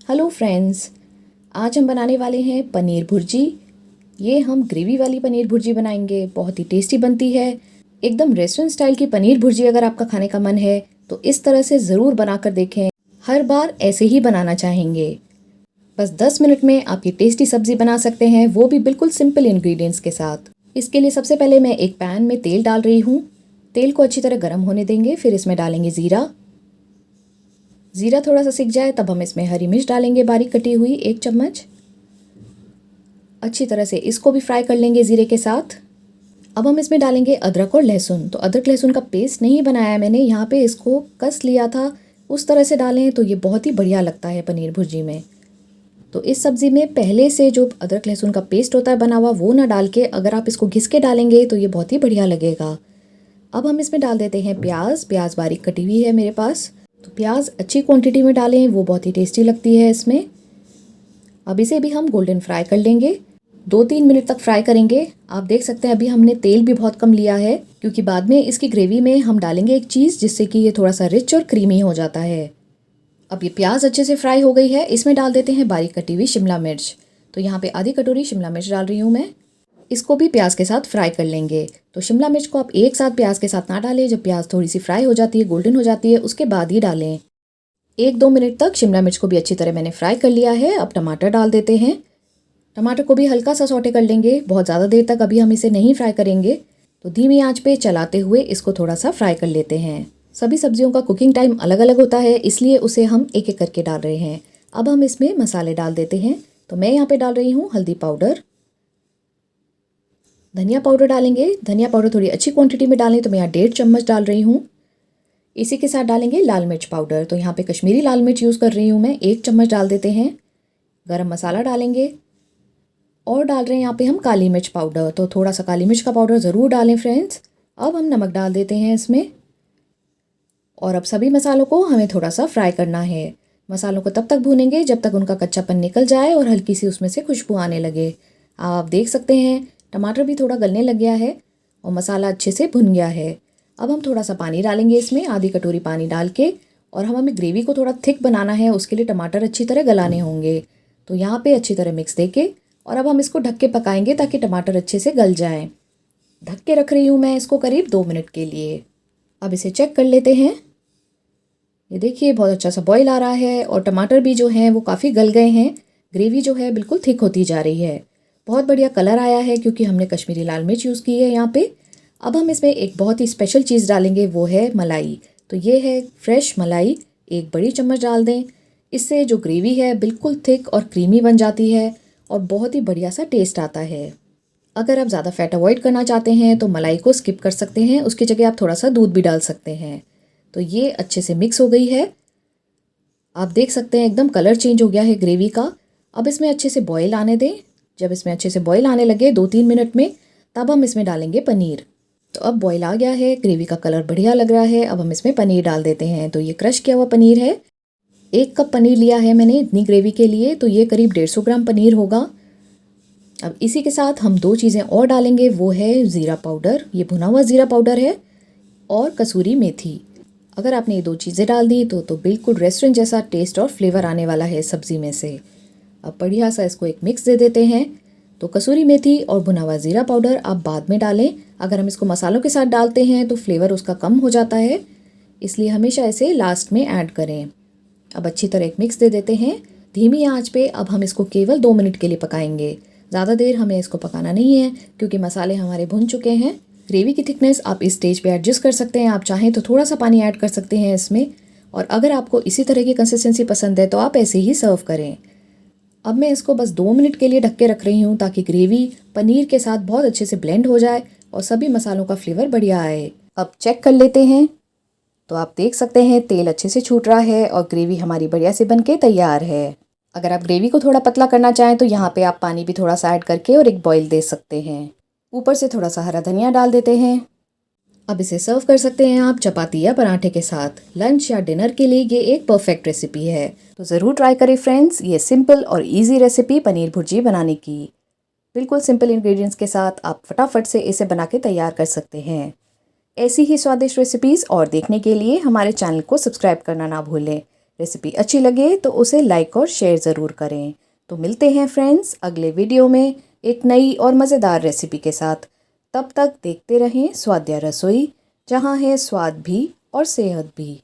Hello friends, आज हम बनाने वाले हैं पनीर भुर्जी। ये हम ग्रेवी वाली पनीर भुर्जी बनाएंगे। बहुत ही टेस्टी बनती है, एकदम रेस्टोरेंट स्टाइल की पनीर भुर्जी। अगर आपका खाने का मन है तो इस तरह से ज़रूर बनाकर देखें। हर बार ऐसे ही बनाना चाहेंगे। बस 10 मिनट में आपकी टेस्टी सब्जी बना सकते हैं, वो भी बिल्कुल सिंपल इंग्रेडिएंट्स के साथ। इसके लिए सबसे पहले मैं एक पैन में तेल डाल रही हूँ। तेल को अच्छी तरह गर्म होने देंगे। फिर इसमें डालेंगे ज़ीरा। ज़ीरा थोड़ा सा सिक जाए तब हम इसमें हरी मिर्च डालेंगे, बारीक कटी हुई 1 चम्मच। अच्छी तरह से इसको भी फ्राई कर लेंगे ज़ीरे के साथ। अब हम इसमें डालेंगे अदरक और लहसुन। तो अदरक लहसुन का पेस्ट नहीं बनाया मैंने, यहाँ पे इसको कस लिया था। उस तरह से डालें तो ये बहुत ही बढ़िया लगता है पनीर भुर्जी में। तो इस सब्ज़ी में पहले से जो अदरक लहसुन का पेस्ट होता है बना हुआ, वो ना डाल के अगर आप इसको घिस के डालेंगे तो ये बहुत ही बढ़िया लगेगा। अब हम इसमें डाल देते हैं प्याज। प्याज बारीक कटी हुई है मेरे पास। तो प्याज अच्छी क्वांटिटी में डालें, वो बहुत ही टेस्टी लगती है इसमें। अब इसे भी हम गोल्डन फ्राई कर लेंगे। 2-3 मिनट तक फ्राई करेंगे। आप देख सकते हैं अभी हमने तेल भी बहुत कम लिया है, क्योंकि बाद में इसकी ग्रेवी में हम डालेंगे एक चीज़, जिससे कि ये थोड़ा सा रिच और क्रीमी हो जाता है। अब ये प्याज अच्छे से फ्राई हो गई है। इसमें डाल देते हैं बारीक कटी हुई शिमला मिर्च। तो यहाँ पे आधी कटोरी शिमला मिर्च डाल रही हूँ मैं। इसको भी प्याज के साथ फ्राई कर लेंगे। तो शिमला मिर्च को आप एक साथ प्याज के साथ ना डालें। जब प्याज थोड़ी सी फ्राई हो जाती है, गोल्डन हो जाती है, उसके बाद ही डालें। 1-2 मिनट तक शिमला मिर्च को भी अच्छी तरह मैंने फ्राई कर लिया है। अब टमाटर डाल देते हैं। टमाटर को भी हल्का सा सौटे कर लेंगे, बहुत ज़्यादा देर तक अभी हम इसे नहीं फ्राई करेंगे। तो धीमी आंच पे चलाते हुए इसको थोड़ा सा फ्राई कर लेते हैं। सभी सब्जियों का कुकिंग टाइम अलग अलग होता है, इसलिए उसे हम एक एक करके डाल रहे हैं। अब हम इसमें मसाले डाल देते हैं। तो मैं यहाँ पे डाल रही हूँ हल्दी पाउडर, धनिया पाउडर डालेंगे। धनिया पाउडर थोड़ी अच्छी क्वांटिटी में डालें, तो मैं यहाँ 1.5 चम्मच डाल रही हूँ। इसी के साथ डालेंगे लाल मिर्च पाउडर। तो यहाँ पे कश्मीरी लाल मिर्च यूज़ कर रही हूँ मैं, 1 चम्मच डाल देते हैं। गरम मसाला डालेंगे और डाल रहे हैं यहाँ पे हम काली मिर्च पाउडर। तो थोड़ा सा काली मिर्च का पाउडर ज़रूर डालें फ्रेंड्स। अब हम नमक डाल देते हैं इसमें। और अब सभी मसालों को हमें थोड़ा सा फ्राई करना है। मसालों को तब तक भूनेंगे जब तक उनका कच्चापन निकल जाए और हल्की सी उसमें से खुशबू आने लगे। आप देख सकते हैं टमाटर भी थोड़ा गलने लग गया है और मसाला अच्छे से भुन गया है। अब हम थोड़ा सा पानी डालेंगे इसमें, आधी कटोरी पानी डाल के। और हमें ग्रेवी को थोड़ा थिक बनाना है, उसके लिए टमाटर अच्छी तरह गलाने होंगे। तो यहाँ पे अच्छी तरह मिक्स देके और अब हम इसको ढक के पकाएंगे ताकि टमाटर अच्छे से गल जाएं। ढक के रख रही हूँ मैं इसको करीब 2 मिनट के लिए। अब इसे चेक कर लेते हैं। ये देखिए बहुत अच्छा सा बॉईल आ रहा है और टमाटर भी जो हैं वो काफ़ी गल गए हैं। ग्रेवी जो है बिल्कुल थिक होती जा रही है। बहुत बढ़िया कलर आया है, क्योंकि हमने कश्मीरी लाल मिर्च यूज़ की है यहाँ पे। अब हम इसमें एक बहुत ही स्पेशल चीज़ डालेंगे, वो है मलाई। तो ये है फ्रेश मलाई, 1 बड़ी चम्मच डाल दें। इससे जो ग्रेवी है बिल्कुल थिक और क्रीमी बन जाती है और बहुत ही बढ़िया सा टेस्ट आता है। अगर आप ज़्यादा फैट अवॉइड करना चाहते हैं तो मलाई को स्किप कर सकते हैं, उसकी जगह आप थोड़ा सा दूध भी डाल सकते हैं। तो ये अच्छे से मिक्स हो गई है। आप देख सकते हैं एकदम कलर चेंज हो गया है ग्रेवी का। अब इसमें अच्छे से बॉईल आने दें। जब इसमें अच्छे से बॉईल आने लगे 2-3 मिनट में, तब हम इसमें डालेंगे पनीर। तो अब बॉईल आ गया है, ग्रेवी का कलर बढ़िया लग रहा है। अब हम इसमें पनीर डाल देते हैं। तो ये क्रश किया हुआ पनीर है। 1 कप पनीर लिया है मैंने इतनी ग्रेवी के लिए, तो ये करीब 150 ग्राम पनीर होगा। अब इसी के साथ हम 2 चीज़ें और डालेंगे, वो है ज़ीरा पाउडर, ये भुना हुआ ज़ीरा पाउडर है, और कसूरी मेथी। अगर आपने ये 2 चीज़ें डाल दी तो बिल्कुल रेस्टोरेंट जैसा टेस्ट और फ्लेवर आने वाला है सब्ज़ी में से। अब बढ़िया सा इसको एक मिक्स दे देते हैं। तो कसूरी मेथी और भुना हुआ ज़ीरा पाउडर आप बाद में डालें। अगर हम इसको मसालों के साथ डालते हैं तो फ्लेवर उसका कम हो जाता है, इसलिए हमेशा इसे लास्ट में ऐड करें। अब अच्छी तरह एक मिक्स दे देते हैं धीमी आंच पे। अब हम इसको केवल 2 मिनट के लिए पकाएंगे। ज़्यादा देर हमें इसको पकाना नहीं है, क्योंकि मसाले हमारे भुन चुके हैं। ग्रेवी की थिकनेस आप इस स्टेज पे एडजस्ट कर सकते हैं। आप चाहें तो थोड़ा सा पानी ऐड कर सकते हैं इसमें। और अगर आपको इसी तरह की कंसिस्टेंसी पसंद है तो आप ऐसे ही सर्व करें। अब मैं इसको बस 2 मिनट के लिए ढक के रख रही हूँ, ताकि ग्रेवी पनीर के साथ बहुत अच्छे से ब्लेंड हो जाए और सभी मसालों का फ्लेवर बढ़िया आए। अब चेक कर लेते हैं। तो आप देख सकते हैं तेल अच्छे से छूट रहा है और ग्रेवी हमारी बढ़िया से बन के तैयार है। अगर आप ग्रेवी को थोड़ा पतला करना चाहें तो यहाँ पे आप पानी भी थोड़ा सा ऐड करके और एक बॉईल दे सकते हैं। ऊपर से थोड़ा सा हरा धनिया डाल देते हैं। अब इसे सर्व कर सकते हैं आप चपाती या पराठे के साथ। लंच या डिनर के लिए ये एक परफेक्ट रेसिपी है। तो ज़रूर ट्राई करें फ्रेंड्स, ये सिंपल और इजी रेसिपी पनीर भुर्जी बनाने की। बिल्कुल सिंपल इंग्रेडिएंट्स के साथ आप फटाफट से इसे बना के तैयार कर सकते हैं। ऐसी ही स्वादिष्ट रेसिपीज़ और देखने के लिए हमारे चैनल को सब्सक्राइब करना ना भूलें। रेसिपी अच्छी लगे तो उसे लाइक और शेयर ज़रूर करें। तो मिलते हैं फ्रेंड्स अगले वीडियो में एक नई और मज़ेदार रेसिपी के साथ। तब तक देखते रहें स्वाद्या रसोई, जहाँ है स्वाद भी और सेहत भी।